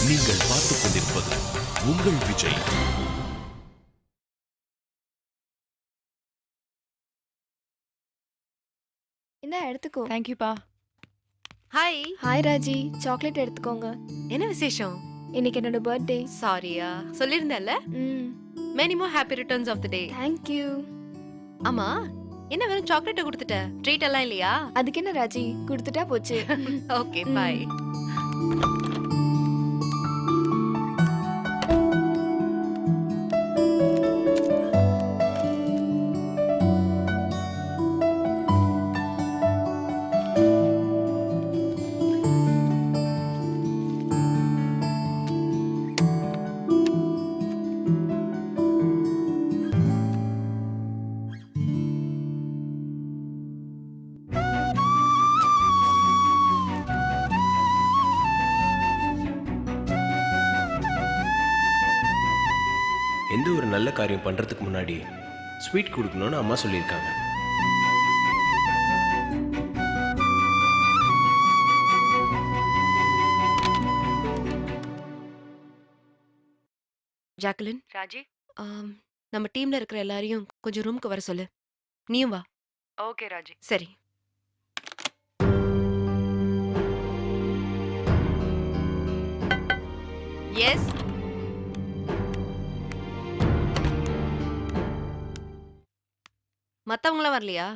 நீங்கள் பார்த்துக் கொண்டிருப்பது உங்கள் விஜய். இந்த எடுத்துக்கோ. தேங்க்யூப்பா. ஹாய். ஹாய் ராஜி, சாக்லேட் எடுத்துக்கோங்க. என்ன விசேஷம்? இன்னைக்கு என்னோட பர்த்டே. சாரியா, சொல்லிருந்தேன்ல. Many more happy returns of the day. Thank you. ஆமா, என்ன வெறும் சாக்லேட் கொடுத்துட்ட? ட்ரீட் எல்லாம் இல்லையா? அதுக்கு என்ன ராஜி, கொடுத்துட்டா போச்சு. Okay, bye. எந்த ஒரு நல்ல காரியம் பண்ணுறதுக்கு முன்னாடி ஸ்வீட் கொடுக்கணும்னு அம்மா சொல்லியிருக்காங்க. ஜாக்லின், ராஜி. நம்ம டீம்ல இருக்கிற எல்லாரையும் கொஞ்சம் ரூமுக்கு வர சொல்லு. நீயும் வா. ஓகே ராஜி. சரி. எஸ். மத்தவங்களாம் வரலையா?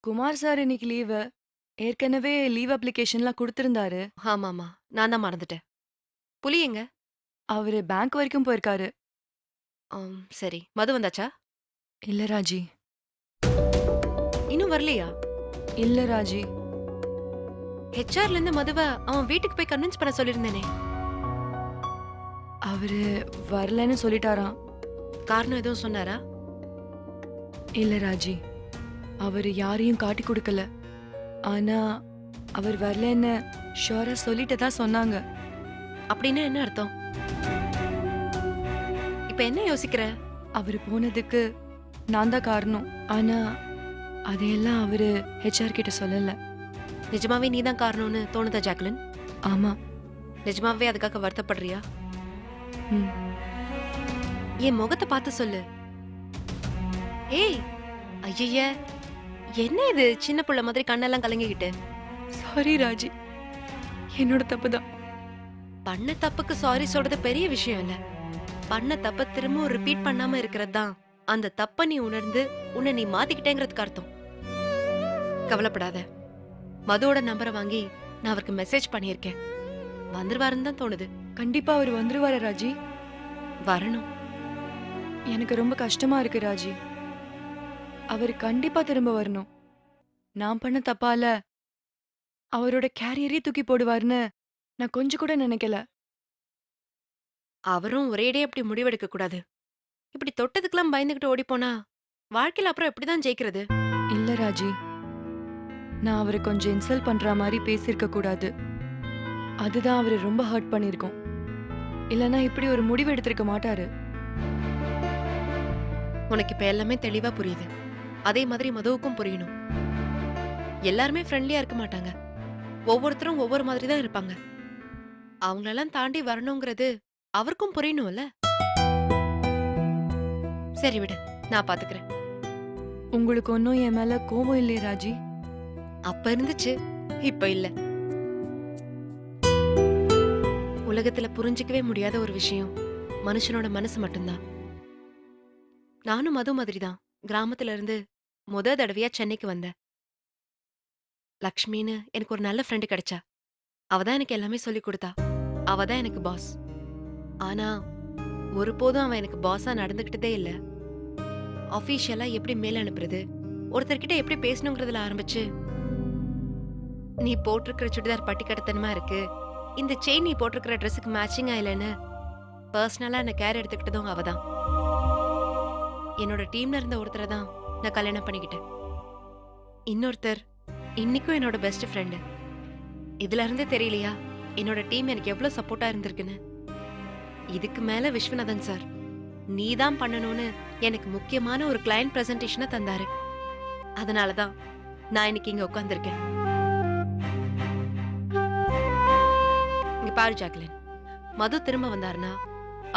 குமார் சார் இன்னைக்கு லீவு. ஏற்கனவே லீவ் அப்ளிகேஷன்லாம் கொடுத்திருந்தாரு. ஆமாமா, நான் தான் மறந்துட்டேன். புலி எங்க? அவரு பேங்க் வரைக்கும் போயிருக்காரு. சரி. மது வந்தாச்சா? இல்ல ராஜி. இன்னும் வரலையா? இல்ல ராஜி. ஹெச்ஆர்ல இருந்து மதுவ அவன் வீட்டுக்கு போய் கன்வின்ஸ் பண்ண சொல்லிருந்தேனே. அவரு வரலன்னு சொல்லிட்டாராம். காரணம் எதுவும் சொன்னாரா? இல்ல ராஜி, அவரு யாரையும் காட்டி கொடுக்கல. ஆனா அவர் வரலன்னு ஷோரா சொல்லிட்டு தான் சொன்னாங்க. அப்படின்னா என்ன அர்த்தம்? இப்ப என்ன யோசிக்கிற? அவரு போனதுக்கு நான் தான் காரணம். ஆனா அதையெல்லாம் அவரு ஹெச்ஆர் கிட்ட சொல்லல. நிஜமாவே நீதான் காரணம்னு தோணுதா ஜாக்லின்? ஆமா. நிஜமாவே அதுக்காக வருத்தப்படுறியா? ம். என் முகத்தை பார்த்து சொல்லு. ஏய், ஐய, என்ன இது சின்ன புள்ள மாதிரி கண்ணெல்லாம் கலங்கிக்கிட்டு? சாரி ராஜி, என்னோட தப்பு தான். பண்ண தப்புக்கு சாரி சொல்றது பெரிய விஷயம் இல்ல. பண்ண தப்ப திரும்ப ரிப்பீட் பண்ணாம இருக்கிறது தான் அந்த தப்ப நீ உணர்ந்து உன்னை நீ மாத்திக்கிட்டேங்கிறதுக்கு அர்த்தம். கவலைப்படாத. மதுவோட நம்பரை வாங்கி நான் அவருக்கு மெசேஜ் பண்ணியிருக்கேன். வந்துருவாருன்னு தான் தோணுது. கண்டிப்பா அவர் வந்துருவாரு ராஜி. வரணும். எனக்கு ரொம்ப கஷ்டமா இருக்கு ராஜி. அவர் கண்டிப்பா திரும்ப வரணும். நான் பண்ண தப்பால அவரோட கேரியரே தூக்கி போடுவார்னு நான் கொஞ்சம் கூட நினைக்கல. அவரும் ஒரேடே அப்படி முடிவெடுக்க கூடாது. இப்படி தொட்டதுக்கெல்லாம் பயந்துகிட்டு ஓடி போனா வாழ்க்கையில அப்புறம் எப்படிதான் ஜெயிக்கிறது? இல்ல ராஜி, நான் அவரை கொஞ்சம் இன்சல்ட் பண்ற மாதிரி பேசியிருக்க கூடாது. அதுதான் அவரை ரொம்ப ஹர்ட் பண்ணிருக்கோம். இல்லனா இப்படி ஒரு முடிவு எடுத்திருக்க மாட்டாரு. உனக்கு இப்ப எல்லாமே தெளிவா புரியுது. அதே மாதிரி மதுவுக்கும் புரியணும். எல்லாருமே ஃப்ரெண்ட்லியா இருக்க மாட்டாங்க. ஒவ்வொருத்தரும் ஒவ்வொரு மாதிரி தான் இருப்பாங்க. அவங்களெல்லாம் தாண்டி வரணுங்கிறது அவருக்கும் புரியணும்ல. சரி விடு, நான் பாத்துக்கிறேன். உங்களுக்கு ஒன்னும் என் மேல கோபம் இல்லையே ராஜி? அப்ப இருந்துச்சு, இப்ப இல்ல. உலகத்துல புரிஞ்சிக்கவே முடியாத ஒரு விஷயம் மனுஷனோட மனசு மட்டும்தான். நானும் மது மாதிரிதான் கிராமத்துல இருந்து முத தடவையா சென்னைக்கு வந்தேன். லக்ஷ்மின்னு எனக்கு ஒரு நல்ல ஃப்ரெண்டு கிடைச்சா. அவதான் எனக்கு எல்லாமே சொல்லி கொடுத்தா. அவதான் எனக்கு பாஸ். ஆனா ஒருபோதும் அவன் எனக்கு பாஸா நடந்துகிட்டதே இல்ல. ஆபீஷியலா எப்படி மேல அனுப்புறது, ஒருத்தர்கிட்ட எப்படி பேசணுங்கிறதுல ஆரம்பிச்சு, நீ போட்டிருக்கிற சுடிதார் பட்டிக்கடத்தனமா இருக்கு, இந்த செயின் நீ போட்டிருக்கிற ட்ரெஸ்ஸுக்கு மேட்சிங்கா இல்லைன்னு பர்சனலா என்ன கேர் எடுத்துக்கிட்டதும் அவதான். என்னோட டீம்ல இருந்த ஒருத்தரை தான் நான் கல்யாணம் பண்ணிக்கிட்டேன். இன்னொருத்தர் இன்னைக்கும் என்னோட பெஸ்ட் ஃப்ரெண்டு. இதுல இருந்து தெரியலையா என்னோட டீம் எனக்கு எவ்வளவு சப்போர்ட்டா இருந்திருக்குன்னு? இதுக்கு மேல விஸ்வநாதன் சார் நீதான் பண்ணணும்னு எனக்கு முக்கியமான ஒரு கிளையண்ட் பிரசன்டேஷனை தந்தாரு. அதனாலதான் நான் இன்னைக்கு இங்க உட்கார்ந்திருக்கேன். இங்க பாரு ஜாக்லின், மது திரும்ப வந்தாருன்னா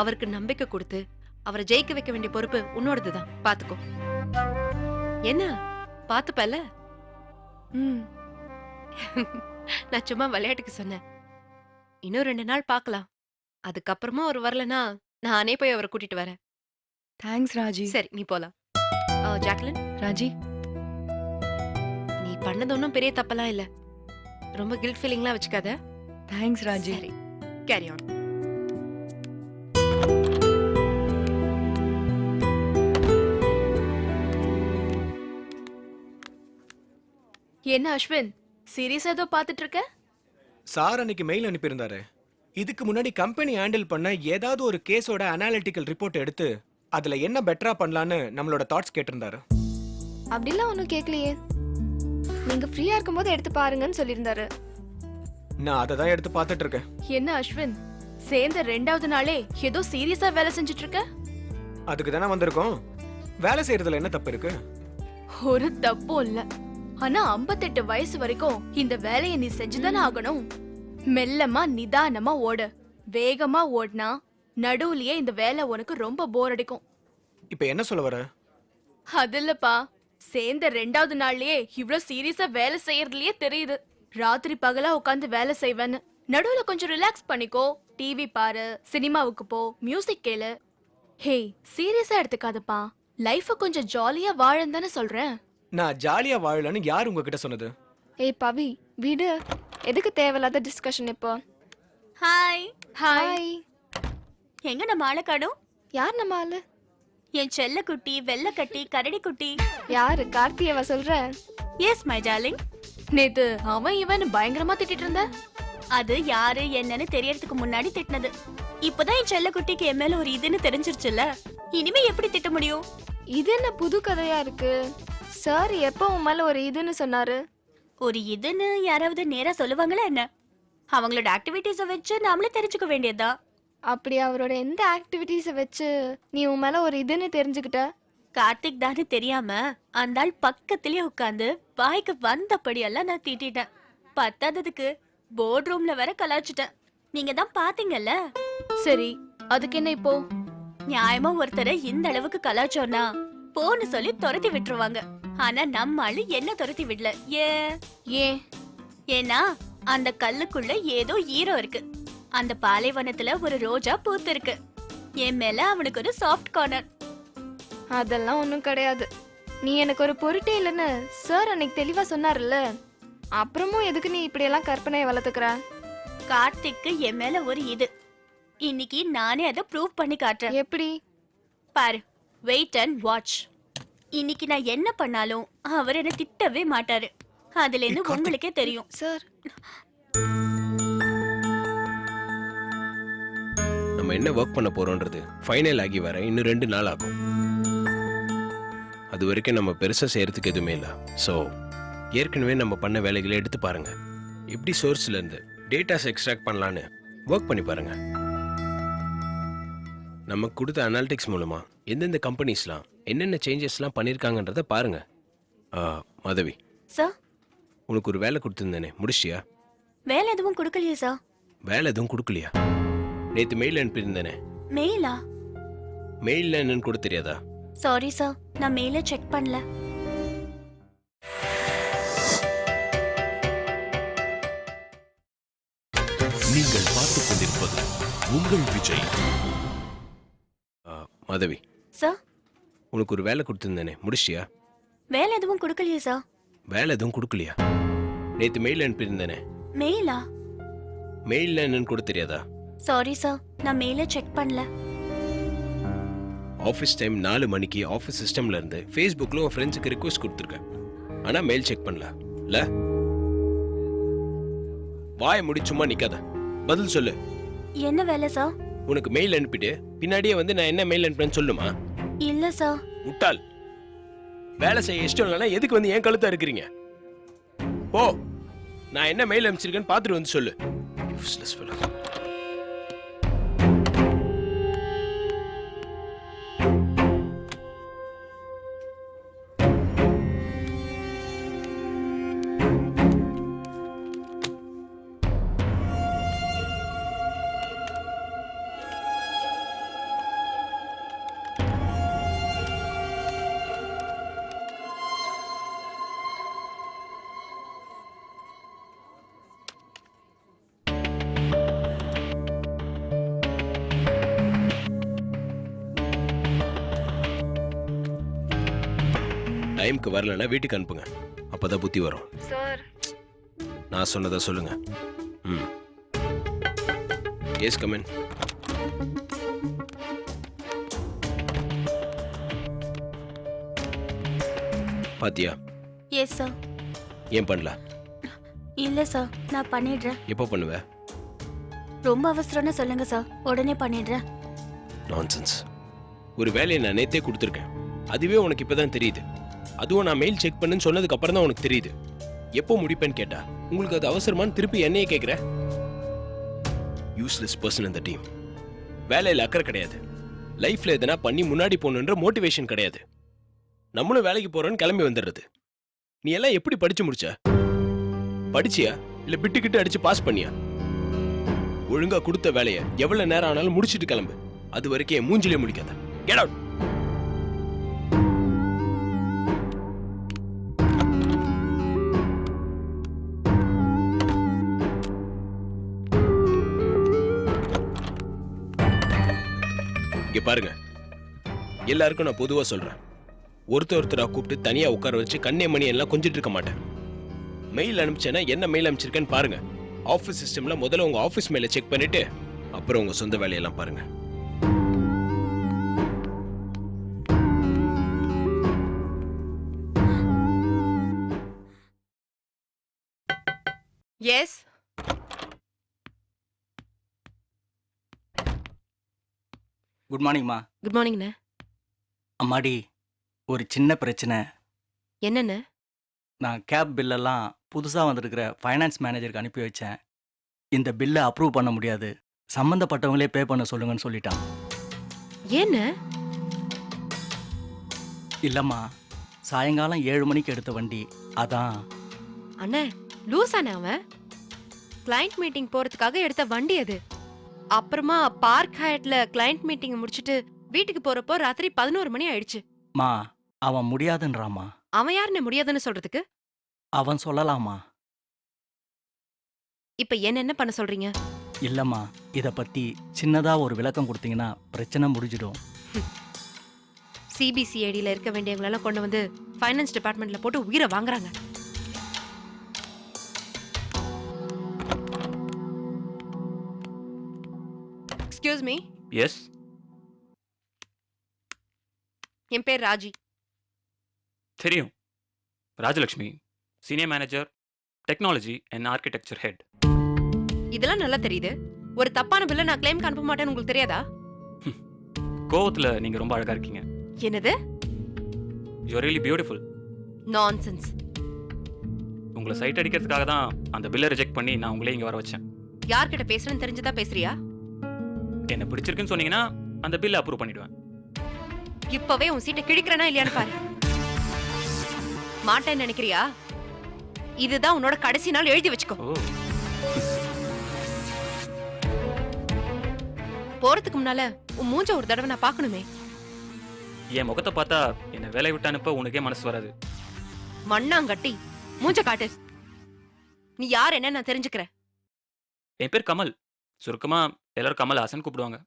அவருக்கு நம்பிக்கை கொடுத்து அவரை ஜெயிக்க வைக்க வேண்டிய பொறுப்பு உன்னோடதுதான். பாத்துக்கோ. என்ன பாத்துப்பல? ம். நான் சும்மா விளையாட்டுக்கு சொன்னேன். இன்னும் 2 நாள் பார்க்கலாம். அதுக்கப்புறமா அவர் வரலனா நானே போய் அவரை கூட்டிட்டு வரேன். தேங்க்ஸ் ராஜி. சரி, நீ போலாம். ஜாக்லின், ராஜி, நீ பண்ணது ஒன்றும் பெரிய தப்பெல்லாம் இல்ல. ரொம்ப கில்ட் ஃபீலிங்லாம் வச்சுக்காத. தேங்க்ஸ் ராஜி. சரி, கேரி ஆன். என்ன அஸ்வின், சீரியஸ் ஏதோ பாத்துட்டு இருக்க? சார் அன்னைக்கு மெயில் அனுப்பியிருந்தாரு. இதுக்கு முன்னாடி கம்பெனி ஹேண்டில் பண்ண ஏதாவது ஒரு கேஸோட அனாலிட்டிக்கல் ரிப்போர்ட் எடுத்து அதுல என்ன பெட்டரா பண்ணலான்னு நம்மளோட தாட்ஸ் கேட்டிருந்தாரு. அப்படிலாம் ஒன்றும் கேட்கலையே. நீங்க ஃப்ரீயா இருக்கும்போது எடுத்து பாருங்கன்னு சொல்லியிருந்தாரு. நான் அதை தான் எடுத்து பார்த்துட்டு இருக்கேன். என்ன அஸ்வின், சேர்ந்த 2வது நாளே ஏதோ சீரியஸா வேலை செஞ்சுட்டு இருக்க? அதுக்கு தானே வந்திருக்கோம். வேலை செய்யறதுல என்ன தப்பு இருக்கு? ஒரு தப்பும் இல்ல. ஆனா 58 வயசு வரைக்கும் இந்த வேலையை நீ செஞ்சுதானே ஆகணும். மெல்லமா நிதானமா ஓடு. வேகமா ஓடினா நடுவுலயே இந்த வேலை உனக்கு ரொம்ப போர் அடிக்கும். இப்ப என்ன சொல்ல வர? அது இல்லப்பா, சேர்ந்த 2வது நாள்லயே இவ்ளோ சீரியஸா வேலை செய்யறதுலயே தெரியுது. ராத்திரி பகலா உட்காந்து வேலை செய்வேன்னு. நடுவுல கொஞ்சம் ரிலாக்ஸ் பண்ணிக்கோ. டிவி பாரு, சினிமாவுக்கு போ, மியூசிக் கேளு. ஹே, சீரியஸா எடுத்துக்காதப்பா. லைஃப கொஞ்சம் ஜாலியா வாழன்னு தானே சொல்றேன். நான் ஜாலியா வாழலன்னு யார் உங்ககிட்ட சொன்னது? ஏய் பவி, விடு. எதுக்கு தேவையில்லாத டிஸ்கஷன் இப்போ? Hi hi. எங்க நம்ம ஆளை காணோம்? யார் நம்ம ஆளு? என் செல்லக்குட்டி, வெள்ளக்கட்டி, கரடிக்குட்டி. யாரு? கார்த்தியவா சொல்ற? S my darling. நேத்து அவன் இவன் பயங்கரமா திட்டிட்டு இருந்த. அது யாரு என்னன்னு தெரியறதுக்கு முன்னாடி திட்டினது. இப்பதான் என் செல்லக்குட்டிக்கு என் மேல ஒரு இதுன்னு தெரிஞ்சிருச்சுல்ல. இனிமே எப்படி திட்ட முடியும்? இது என்ன புது கதையா இருக்கு? சார் எப்போ உன் மேல ஒரு இதுன்னு சொன்னாரு? ஒரு இதுன்னு யாராவது நேரா சொல்லுவாங்களா என்ன? அவங்களோட ஆக்டிவிட்டிஸ வச்சு நாமளே தெரிஞ்சுக்க வேண்டியதுதான். அப்படி அவரோட எந்த ஆக்டிவிட்டீஸை வச்சு நீ உன் மேல ஒரு இதுன்னு தெரிஞ்சுக்கிட்ட? கார்த்திக் தானே தெரியாம அந்த ஆள் பக்கத்திலேயே உட்கார்ந்து வாய்க்கு வந்தபடியெல்லாம் நான் திட்டிட்டேன். பத்தாததுக்கு போர்ட் ரூம்ல வேற கலாச்சிட்டேன். நீங்க தான் பாத்தீங்கல்ல. சரி, அதுக்கு என்ன இப்போ? நியாயமா ஒருத்தரை இந்த அளவுக்கு கலாச்சோன்னா போன்னு சொல்லி துரத்தி விட்டுருவாங்க. ஆனா நம்ம ஆளு என்ன துரத்தி விடல. ஏன்? ஏன்னா அந்த கல்லுக்குள்ள ஏதோ ஈரம் இருக்கு. அந்த பாலைவனத்துல ஒரு ரோஜா பூத்து இருக்கு. என் மேல அவனுக்கு ஒரு சாஃப்ட் கார்னர். அதெல்லாம் ஒன்றும் கிடையாது. நீ எனக்கு ஒரு பொருட்டே இல்லைன்னு சார் அன்னைக்கு தெளிவா சொன்னார்ல. அப்புறமும் எதுக்கு நீ இப்படியெல்லாம் கற்பனையை வளர்த்துக்கிற? கார்த்திக்கு என் மேல ஒரு இது. இன்னைக்கு நானே அதை ப்ரூவ் பண்ணி காட்டுறேன். எப்படி? பாரு, வெயிட் அண்ட் வாட்ச். இன்னைக்கு நான் என்ன பண்ணாலும் அவர் என்ன திட்டவே மாட்டாரு. அதுல இருந்து உங்களுக்கே தெரியும். சார், நம்ம என்ன ஒர்க் பண்ண போறோம்ன்றது ஃபைனல் ஆகி வர இன்னும் 2 நாள் ஆகும். அது வரைக்கும் நம்ம பெருசா செய்யறதுக்கு எதுவுமே இல்லை. ஸோ ஏற்கனவே நம்ம பண்ண வேலைகளை எடுத்து பாருங்க. எப்படி சோர்ஸ்ல இருந்து டேட்டாஸ் எக்ஸ்ட்ராக்ட் பண்ணலான்னு ஒர்க் பண்ணி பாருங்க. நமக்கு கொடுத்த அனாலிட்டிக்ஸ் மூலமா எந்தெந்த கம்பெனிஸ்லாம் என்னென்ன சேஞ்சஸ்லாம் பண்ணியிருக்காங்கன்றத பாருங்க. மாதவி சார், உனக்கு ஒரு வேலை கொடுத்துருந்தேனே, முடிச்சியா? வேலை எதுவும் கொடுக்கலையே சார். வேலை எதுவும் கொடுக்கலையா? நேற்று மெயில் அனுப்பியிருந்தேனே. மெயிலா? மெயில்னா என்னன்னு கூட தெரியாதா? சாரி சார், நான் மெயில செக் பண்ணல. நீங்கள் பார்த்துக் கொண்டிருப்பது உங்கள் விஜய். மாதவி சார், உனக்கு ஒரு வேலை கொடுத்துருந்தேனே, முடிச்சியா? வேலை எதுவும் கொடுக்கலையே சார். வேலை எதுவும் கொடுக்கலையா? நேற்று மெயில் அனுப்பியிருந்தேனே. மெயிலா? மெயில்னா என்னன்னு கூட தெரியாதா? சாரி சார், நான் மெயில செக் பண்ணல. ஆஃபீஸ் டைம் 4 மணிக்கு ஆஃபீஸ் சிஸ்டம்ல இருந்து ஃபேஸ்புக்கில் உன் ஃப்ரெண்ட்ஸுக்கு ரிக்வெஸ்ட் கொடுத்துருக்கேன். ஆனால் மெயில் செக் பண்ணல இல்ல? வாயை முடி சும்மா நிக்காத, பதில் சொல்லு. என்ன வேலை சார்? உனக்கு மெயில் அனுப்பிட்டு பின்னாடியே வந்து நான் என்ன மெயில் அனுப்புறேன்னு சொல்லுமா? இல்ல சார். முட்டாள். வேலை செய்ய இஷ்டம் இல்லைன்னா எதுக்கு வந்து ஏன் கழுத்தா இருக்கிறீங்க? ஓ, நான் என்ன மெயில் அனுப்பிச்சிருக்கேன்னு பார்த்துட்டு வந்து சொல்லு. Useless fellow. டைம்க்கு வரலன்னா வீட்டுக்கு அனுப்புங்க, அப்பதான் புத்தி வரும். சார் நான் சொன்னதை சொல்லுங்க. ம். Yes come in. பாத்தியா? Yes sir. ஏன் பண்ணல? இல்ல சார், நான் பண்ணிடுறேன். எப்போ பண்ணுவ? ரொம்ப அவசரம்னு சொல்லுங்க சார், உடனே பண்ணிடுறேன். நான்சென்ஸ். ஒரு வேலையை நான் நேத்தே கொடுத்துருக்கேன், அதுவே உனக்கு இப்பதான் தெரியுது. அதுவும் நான் மெயில் செக் பண்ணுன்னு சொன்னதுக்கு அப்புறம் தான் உனக்கு தெரியுது. எப்போ முடிப்பேன்னு கேட்டா உங்களுக்கு அது அவசரமானு திருப்பி என்னையே கேட்குற. யூஸ்லெஸ் பர்சன் இந்த டீம். வேலையில் அக்கறை கிடையாது, லைஃப்ல எதனா பண்ணி முன்னாடி போகணுன்ற மோட்டிவேஷன் கிடையாது. நம்மளும் வேலைக்கு போறோன்னு கிளம்பி வந்துடுறது. நீ எல்லாம் எப்படி படிச்சு முடிச்ச? படிச்சியா இல்ல பிட்டுக்கிட்டு அடிச்சு பாஸ் பண்ணியா? ஒழுங்கா கொடுத்த வேலையை எவ்வளவு நேரம் ஆனாலும் முடிச்சிட்டு கிளம்பு. அது வரைக்கும் என் மூஞ்சிலே முடிக்காத. Get out. இங்க பாருங்க, எல்லாருக்கும் நான் பொதுவா சொல்றேன், ஒருத்தரா கூப்பிட்டு தனியா உட்கார வச்சு கண்ணே மணி எல்லாம் கொஞ்சிட்டு இருக்க மாட்டேன். மெயில் அனுப்பிச்சேன்னா என்ன மெயில் அனுப்பிச்சிருக்கேன்னு பாருங்க. ஆஃபீஸ் சிஸ்டம்ல முதல்ல உங்க ஆஃபீஸ் மெயிலை செக் பண்ணிட்டு அப்புறம் உங்க சொந்த வேலையெல்லாம் பாருங்க. எஸ். குட் மார்னிங்மா. குட் மார்னிங்ண்ணே. அம்மாடி, ஒரு சின்ன பிரச்சனை. என்னண்ணே? நான் கேப் பில்லெல்லாம் புதுசாக வந்திருக்கிற ஃபைனான்ஸ் மேனேஜருக்கு அனுப்பி வச்சேன். இந்த பில்லை அப்ரூவ் பண்ண முடியாது, சம்மந்தப்பட்டவங்களே பே பண்ண சொல்லுங்கன்னு சொல்லிட்டான். ஏண்ணே? இல்லைம்மா, சாயங்காலம் 7 மணிக்கு எடுத்த வண்டி, அதான். அண்ணே, லூசானே அவன். கிளைண்ட் மீட்டிங் போறதுக்காக எடுத்த வண்டி அது. அப்புறமா பார்க் ஹயட்ல கிளைண்ட் மீட்டிங் முடிச்சிட்டு வீட்டுக்கு போறப்போ ராத்திரி 11 மணி ஆயிடுச்சு. மா, அவன் முடியாதுன்றாமா. அவன் யாருன்னு முடியாதுன்னு சொல்றதுக்கு? அவன் சொல்லலாமா? இப்ப என்ன பண்ண சொல்றீங்க? இல்லைம்மா, இதை பற்றி சின்னதாக ஒரு விளக்கம் கொடுத்தீங்கன்னா பிரச்சனை முடிஞ்சிடும். சிபிசிஐடியில் இருக்க வேண்டியவங்களெல்லாம் கொண்டு வந்து ஃபைனான்ஸ் டிபார்ட்மெண்ட்ல போட்டு உயிரை வாங்குறாங்க. Excuse me. எஸ். என் பேர் ராஜி. தெரியும், Rajalakshmi, senior manager technology and architecture head. இதெல்லாம் நல்லா தெரியுது. ஒரு தப்பான பில்லை நான் கிளைம் அனுப்ப மாட்டேன்னு உங்களுக்கு தெரியாதா? கோவத்துல நீங்க ரொம்ப அழகா இருக்கீங்க. என்னது? You are really beautiful. Nonsense. உங்களை சைட் அடிக்கிறதுக்காக தான் அந்த பில்லை ரிஜெக்ட் பண்ணி நான் உங்களே இங்க வர வச்சேன். யார்கிட்ட பேசுறேன்னு தெரிஞ்சுதான் பேசுறியா? என்ன பிடிச்சிருக்குன்னு சொன்னீங்கன்னா அந்த பில்லை அப்ரூவ் பண்ணிடுவேன். இப்பவே உன் சீட்டை கிழிக்கிறேனா இல்லையான்னு பாரு. மாட்டேன்னு நினைக்கிறியா? இதுதான் உன்னோட கடைசி நாள், எழுதி வச்சுக்கோ. ஓ, போறதுக்கு முன்னால உன் மூஞ்ச ஒரு தடவை நான் பார்க்கணுமே. என் முகத்தை பார்த்தா என்ன வேலையை விட்டு அனுப்ப உனக்கே மனசு வராது. மண்ணாங்கட்டி, மூஞ்ச காட்டு. நீ யார் என்ன நான் தெரிஞ்சுக்கிறேன். என் பேர் கமல். சுருக்கமா எல்லாரும் கமல் ஹாசன் கூப்பிடுவாங்க.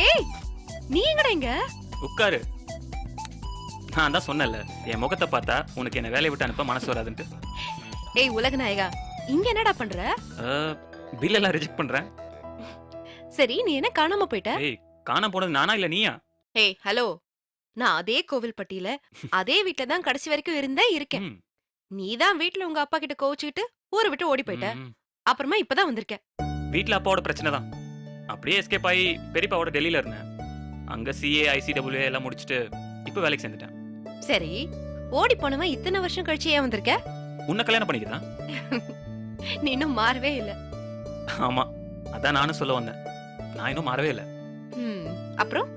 ஏய், நீ எங்கடா இங்க? உட்காரு. நான் தான் சொன்னேன்ல, என் முகத்தை பார்த்தா உனக்கு என்ன வேலையை விட்டு அனுப்ப மனசு வராதுன்ட்டு. ஏய் உலக நாயகா, இங்க என்னடா பண்ற? பில் எல்லாம் ரிஜெக்ட் பண்றேன். சரி, நீ என்ன காணாம போயிட்ட? ஏய், காணாம போனது நானா இல்ல நீயா? ஏய் ஹலோ, நான் அதே கோவில்பட்டியில அதே வீட்ல தான் கடைசி வரைக்கும் இருக்கேன். ம், நீ தான் வீட்ல உங்க அப்பா கிட்ட கோவிச்சுக்கிட்டு ஊரை விட்டு ஓடி போயிட்ட. ம். அப்புறமா இப்பதான் வந்திருக்க. வீட்ல அப்பாவோட பிரச்சனை தான். அப்படியே எஸ்கேப் ஆகி பெரியப்பாவோட டெல்லியில இருந்தேன். அங்க சிஏ ஐசிடபிள்யூ எல்லாம் முடிச்சுட்டு இப்போ வேலைக்கு சேர்ந்துட்டேன். சரி, ஓடி போனவன் இத்தனை வருஷம் கழிச்சு ஏன் வந்திருக்க? உன்னை கல்யாணம் பண்ணிக்கிறேன். நீ இன்னும் மாறவே இல்ல. ஆமா, அதான் நானும் சொல்ல வந்தேன். நான் இன்னும் மாறவே இல்லை. அப்புறம்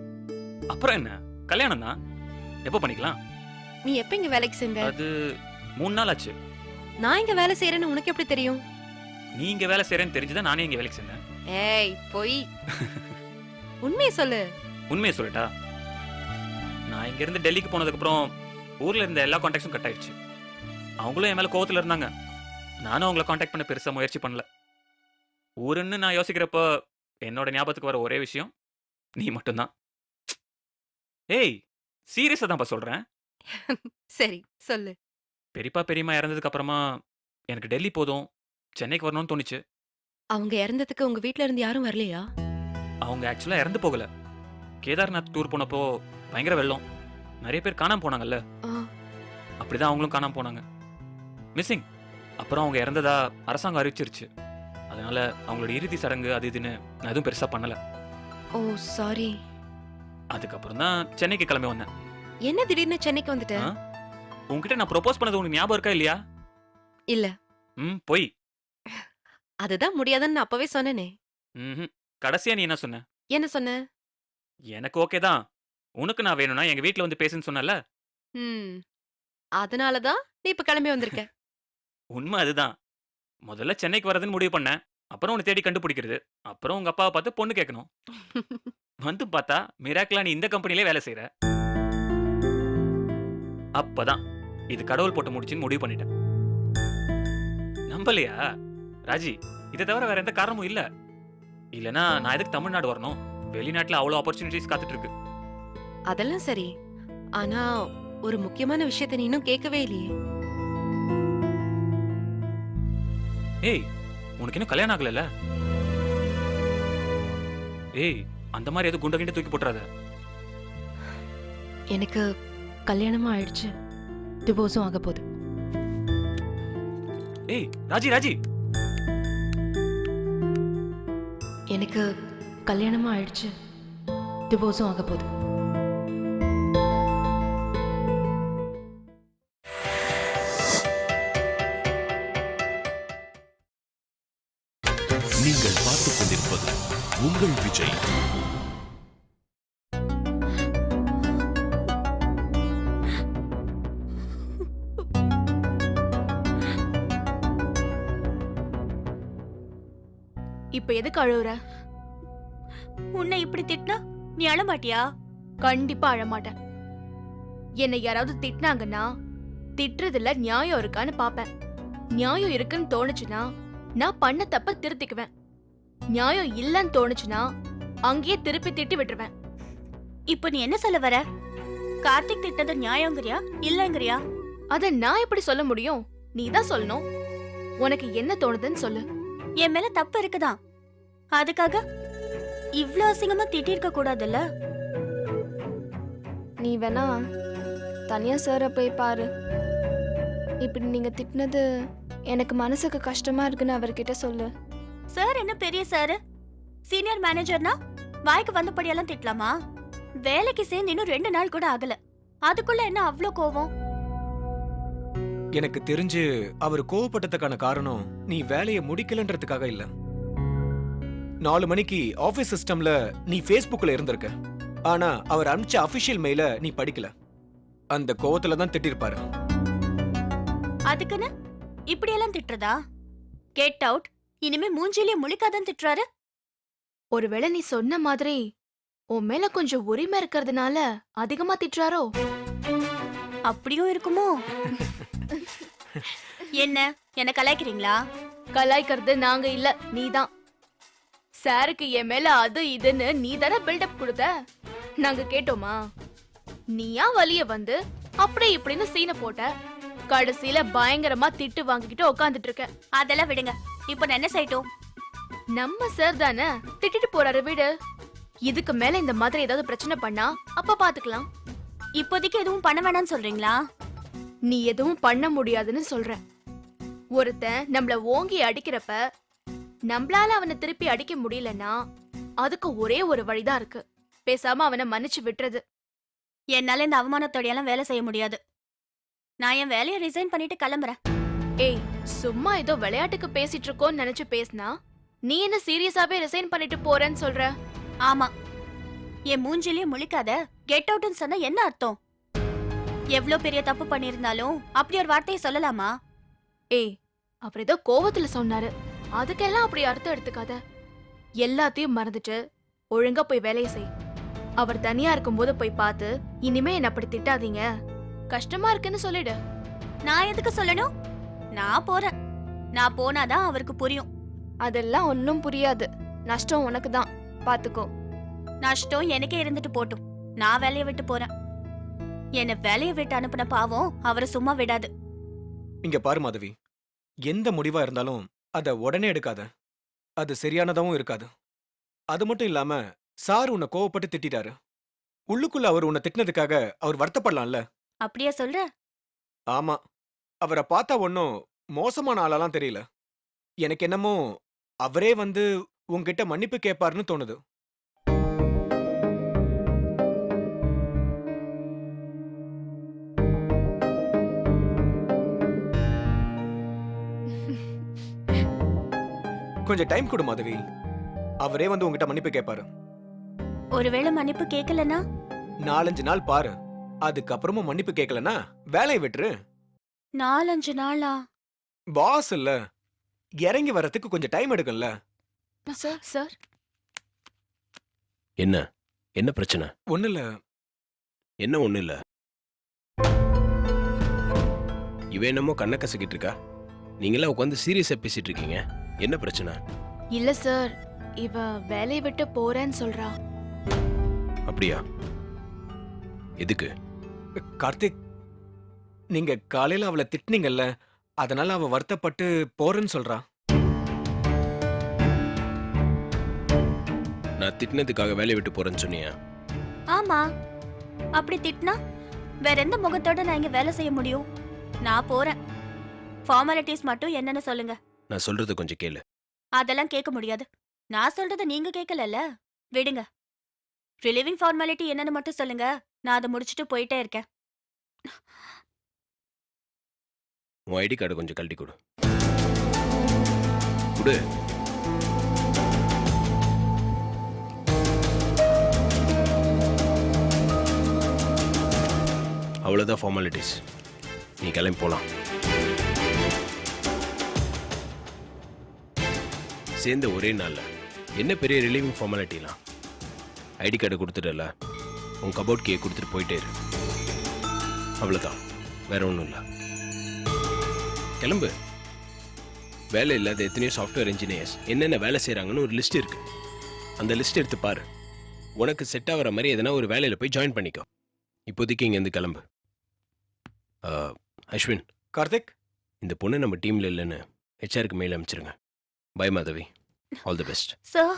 அப்புறம் என்ன, கல்யாணம் தான். எப்போ பண்ணிக்கலாம்? நீ எப்ப இங்க வேலைக்கு சேர்ந்த? அது 3 நாள் ஆச்சு. நான் இங்க வேலை செய்யறேன்னு உனக்கு எப்படி தெரியும்? நீ இங்க வேலை செய்யறேன்னு தெரிஞ்சுதான் நானே இங்க வேலைக்கு சேர்ந்தேன். ஏய் பொய். உண்மையை சொல்லு. உண்மையை சொல்லட்டா? நான் இங்க இருந்து டெல்லிக்கு போனதுக்கு அப்புறம் ஊர்ல இருந்த எல்லா கான்டாக்ட்ஸும் கட் ஆயிடுச்சு. அவங்களும் என் மேல கோவத்துல இருந்தாங்க. நானும் அவங்கள கான்டாக்ட் பண்ண பெருசா முயற்சி பண்ணல. ஊருன்னு நான் யோசிக்கிறப்ப என்னோட ஞாபகத்துக்கு வர ஒரே விஷயம் நீ மட்டும்தான். ஏய், சீரியஸா தான்ப்பா சொல்றேன். சரி சொல்லு. பெரியப்பா பெரியம்மா இறந்ததுக்கு அப்புறமா எனக்கு டெல்லி போதும், சென்னைக்கு வரணும்னு தோணுச்சு. அவங்க இறந்ததுக்கு உங்க வீட்ல இருந்து யாரும் வரலையா? அவங்க ஆக்சுவலா இறந்து போகல. கேதார்நாத் டூர் போனப்போ பயங்கர வெள்ளம், நிறைய பேர் காணாம போனாங்கல்ல, ஆ, அப்படிதான் அவங்களும் காணாம போனாங்க. மிஸ்ஸிங். அப்புறம் அவங்க இறந்ததா அரசாங்கம் அறிவிச்சிருச்சு. அதனால அவங்களோட இறுதி சடங்கு அது இதுன்னு நான் எதுவும் பெருசா பண்ணல. ஓ சாரி. அதுக்கப்புறம் தான் சென்னைக்கு கிளம்பி வந்தேன். என்ன திடீர்னு சென்னைக்கு வந்துட்ட? ஆ? உன்கிட்ட நான் ப்ரோபோஸ் பண்ணது உனக்கு ஞாபகம் இருக்கா இல்லையா? இல்ல, போய். அதுதான் முடியாதுன்னு நான் அப்பவே சொன்னேனே. கடைசியா நீ என்ன சொன்ன? என்ன சொன்ன? எனக்கு ஓகே தான், உனக்கு நான் வேணும்னா எங்க வீட்ல வந்து பேசுன்னு சொன்னல. ம், அதனாலதான் நீ இப்ப கிளம்பி வந்திருக்க. உண்மை அதுதான். முதல்ல சென்னைக்கு வரதுன்னு முடிவு பண்ணேன். அப்புறம் உன்னை தேடி கண்டுபிடிக்கிறது. அப்புறம் உங்க அப்பாவை பார்த்து பொண்ணு கேட்கணும். வந்து பார்த்தா மிராக்கிளா நீ இந்த கம்பெனிலே வேலை செய்யற. அப்பதான் இது கடவுள் போட்டு முடிச்சுன்னு முடிவு பண்ணிட்டேன். நம்பலையா ராஜி? இதை தவிர வேற எந்த காரணமும் இல்ல. இல்லனா நான் எதுக்கு தமிழ்நாடு வரணும்? வெளிநாட்டுல அவ்வளவு ஆப்பர்ச்சுனிட்டிஸ் காத்துட்டு இருக்கு. அதெல்லாம் சரி, ஆனா ஒரு முக்கியமான விஷயத்தை நீ இன்னும் கேட்கவே இல்லையே. ஏய், உனக்கு இன்னும் கல்யாணம் ஆகல? ஏய், அந்த மாதிரி எதுவும் குண்ட கிண்ட தூக்கி போட்டுறாத. எனக்கு கல்யாணமும் ஆயிடுச்சு, டிவோர்ஸும் ஆக போகுது. ஏய் ராஜி, ராஜி. எனக்கு கல்யாணமும் ஆயிடுச்சு, டிவோர்ஸும் ஆக போகுது. நீங்கள் பார்த்துக் கொண்டிருப்பது உங்கள் விஜய். இப்ப எதுக்கு அழுவுற? உன்னை இப்படி திட்டினா நீ அழ மாட்டியா? கண்டிப்பா அழமாட்டேன். என்னை யாராவது திட்டினாங்கன்னா திட்டுறதுல நியாயம் இருக்கான்னு பாப்பேன். நியாயம் இருக்குன்னு தோணுச்சுன்னா நான் பண்ண தப்ப திருத்திக்குவேன். நியாயம் இல்லன்னு தோணுச்சுன்னா அங்கேயே திருப்பி திட்டி விட்டுருவேன். இப்போ நீ என்ன சொல்ல வர? கார்த்திக் திட்டது நியாயங்கிறியா இல்லங்கறியா? அத நான் எப்படி சொல்ல முடியும்? நீ தான் சொல்லணும். உனக்கு என்ன தோணுதுன்னு சொல்லு. என் மேல தப்பு இருக்குதான், அதுக்காக இவ்ளோ அசிங்கமா திட்டிருக்க கூடாதுல்ல? நீ வேணா தனியா சாரை போய் பாரு. இப்படி நீங்க திட்டினது எனக்கு மனசுக்கு கஷ்டமா இருக்குன்னு அவர்கிட்ட சொல்லு. சார் என்ன பெரிய சார்? சீனியர் மேனேஜர்னா வாய்க்கு வந்தபடியெல்லாம் திட்டலாமா? வேலைக்கு சேர்ந்து இன்னும் 2 நாள் கூட ஆகல, அதுக்குள்ள என்ன அவ்ளோ கோவம்? எனக்கு தெரிஞ்சு அவர் கோவப்பட்டதுக்கான காரணம் நீ வேலையை முடிக்கலன்றதுக்காக இல்ல. 4 மணிக்கு ஆபீஸ் சிஸ்டம்ல நீ Facebookல இருந்திருக்க, ஆனா அவர் அனுப்பிச்ச அபிஷியல் மெயில நீ படிக்கல. அந்த கோவத்துல தான் திட்டிருப்பாரு. அதுக்குன்னு இப்படியெல்லாம் திட்டுறதா? கெட் அவுட், இனிமே மூஞ்சிலே முழிக்காதான் திட்டுறாரு. ஒருவேளை நீ சொன்ன மாதிரி உன் மேல கொஞ்சம் உரிமை இருக்கிறதுனால அதிகமா திட்டுறாரோ? அப்படியும் இருக்குமோ? என்ன கலாய்க்கிறீங்களா? கலாய்க்கிறது நாங்க இல்ல, நீதான். சாருக்கு என் மேல அது இதுன்னு நீ தானே பில்டப் கொடுத்த. நாங்க கேட்டோமா? நீயா வலிய வந்து அப்படி இப்படின்னு சீனை போட்ட. கடைசியில பயங்கரமா திட்டு வாங்கிக்கிட்டு உட்காந்துட்டு இருக்க. அதெல்லாம் விடுங்க, இப்போ நான் என்ன செய்யட்டும்? நம்ம சார் தானே திட்டிட்டு போறாரு, விடு. இதுக்கு மேல இந்த மாதிரி ஏதாவது பிரச்சனை பண்ணா அப்ப பாத்துக்கலாம். இப்போதைக்கு எதுவும் பண்ண வேணாம்னு சொல்றீங்களா? நீ எதுவும் பண்ண முடியாதுன்னு சொல்ற. ஒருத்தன் நம்மள ஓங்கி அடிக்கிறப்ப நம்மளால அவனை திருப்பி அடிக்க முடியலன்னா அதுக்கு ஒரே ஒரு வழிதான் இருக்கு. பேசாம அவனை மன்னிச்சு விட்டுறது. என்னால இந்த அவமானத்தோடையெல்லாம் வேலை செய்ய முடியாது. நான் என் வேலையை ரிசைன் பண்ணிட்டு கிளம்புறேன். ஏய், சும்மா ஏதோ விளையாட்டுக்கு பேசிட்டு இருக்கோன்னு நினைச்சு பேசினா நீ என்ன சீரியஸாவே ரிசைன் பண்ணிட்டு போறேன்னு சொல்ற? ஆமா, என் மூஞ்சிலேயே முழிக்காத கெட் அவுட்னு சொன்னா என்ன அர்த்தம்? எவ்ளோ பெரிய தப்பு பண்ணிருந்தாலும் அப்படி ஒரு வார்த்தையை சொல்லலாமா? ஏய், அவர் ஏதோ கோவத்துல சொன்னாரு, அதுக்கெல்லாம் அப்படி அர்த்தம் எடுத்துக்காத. எல்லாத்தையும் மறந்துட்டு ஒழுங்கா போய் வேலையை செய். அவர் தனியா இருக்கும்போது போய் பார்த்து இனிமே என்ன அப்படி திட்டாதீங்க, கஷ்டமா இருக்குன்னு சொல்லிடு. நான் எதுக்கு சொல்லணும்? நான் போறேன். நான் போனாதான் அவருக்கு புரியும். அதெல்லாம் ஒன்னும் புரியாது. நஷ்டம் உனக்கு தான். பாத்துக்கோ. நஷ்டம் எனக்கே இருந்துட்டு போட்டும். நான் வேலையை விட்டு போறேன். என்ன வேலையை விட்டு அனுப்புன பாவம் அவரை சும்மா விடாது. இங்க பாரு மாதவி, எந்த முடிவா இருந்தாலும் அத உடனே எடுக்காத. அது சரியானதாவும் இருக்காது. அது மட்டும் இல்லாம சார் உன்னை கோவப்பட்டு திட்டிட்டாரு. உள்ளுக்குள்ள அவர் உன்னை திட்டினதுக்காக அவர் வருத்தப்படலாம்ல? அப்படியா சொல்ற? ஆமா, அவரை பார்த்தா ஒன்னும் மோசமான ஆளாலாம் தெரியல. எனக்கு என்னமோ அவரே வந்து உன்கிட்ட மன்னிப்பு கேட்பாருன்னு தோணுது. கொஞ்சம் டைம் கொடு மாதவி. அவரே வந்து உங்ககிட்ட மன்னிப்பு கேட்பாரு. ஒருவேளை மன்னிப்பு கேட்கலனா? 4-5 நாள் பாரு. அதுக்கப்புறமும் மன்னிப்பு கேட்கலனா வேலையை விட்டுரு. 4-5 நாளா? பாஸ் இல்ல, இறங்கி வரதுக்கு கொஞ்சம் டைம் எடுக்கும்ல. சார் சார் என்ன என்ன பிரச்சனை? ஒண்ணு இல்ல. என்ன ஒண்ணு இல்ல? இவ என்னமோ கண்ணை கசக்கிட்டு இருக்கா. நீங்களா உட்காந்து சீரியஸா பேசிட்டு இருக்கீங்க. என்ன பிரச்சனை? இல்ல சார், இவ வேலையை விட்டு போறேன்னு சொல்றா. அப்படியா? எதுக்கு? கார்த்திக், நீங்க காலையில அவளை திட்டினீங்கல்ல, அதனால அவ வருத்தப்பட்டு போறேன்னு சொல்றா. நான் திட்டினதுக்காக வேலையை விட்டு போறேன்னு சொன்னியா? ஆமா. அப்படி திட்டினா வேற எந்த முகத்தோட நான் இங்க வேலை செய்ய முடியும்? நான் போறேன். ஃபார்மாலிட்டிஸ் மட்டும் என்னன்னு சொல்லுங்க. நான் சொல்றது கொஞ்சம் கேளு. அதெல்லாம் கேட்க முடியாது. நான் சொல்றத நீங்க கேட்கலல்ல. விடுங்க. ரிலீவிங் ஃபார்மாலிட்டி என்னன்னு மட்டும் சொல்லுங்க. நான் அதை முடிச்சிட்டு போயிட்டே இருக்கேன். உன் ஐடி கார்டு கொஞ்சம் கழட்டி கொடு. கொடு. அவ்வளவுதான் ஃபார்மாலிட்டிஸ். நீ கிளம்பி போலாம். சேர்ந்த ஒரே நாள்ல என்ன பெரிய ரிலீவிங் ஃபார்மாலிட்டிலாம்? ஐடி கார்டு கொடுத்துட்டல, உன் கபோர்ட் கே கொடுத்துட்டு போயிட்டே இரு. அவ்வளோதான், வேற ஒன்றும் இல்லை. கிளம்பு. வேலை இல்லாத எத்தனையோ சாஃப்ட்வேர் இன்ஜினியர்ஸ் என்னென்ன வேலை செய்கிறாங்கன்னு ஒரு லிஸ்ட் இருக்கு. அந்த லிஸ்ட் எடுத்து பாரு. உனக்கு செட் ஆகிற மாதிரி எதனா ஒரு வேலையில் போய் ஜாயின் பண்ணிக்கோ. இப்போதைக்கு இங்கேருந்து கிளம்பு. அஸ்வின். கார்த்திக், இந்த பொண்ணு நம்ம டீமில் இல்லைன்னு ஹெச்ஆருக்கு மெயில் அனுப்பிச்சிருங்க. Bye Madhavi. All the best. Sir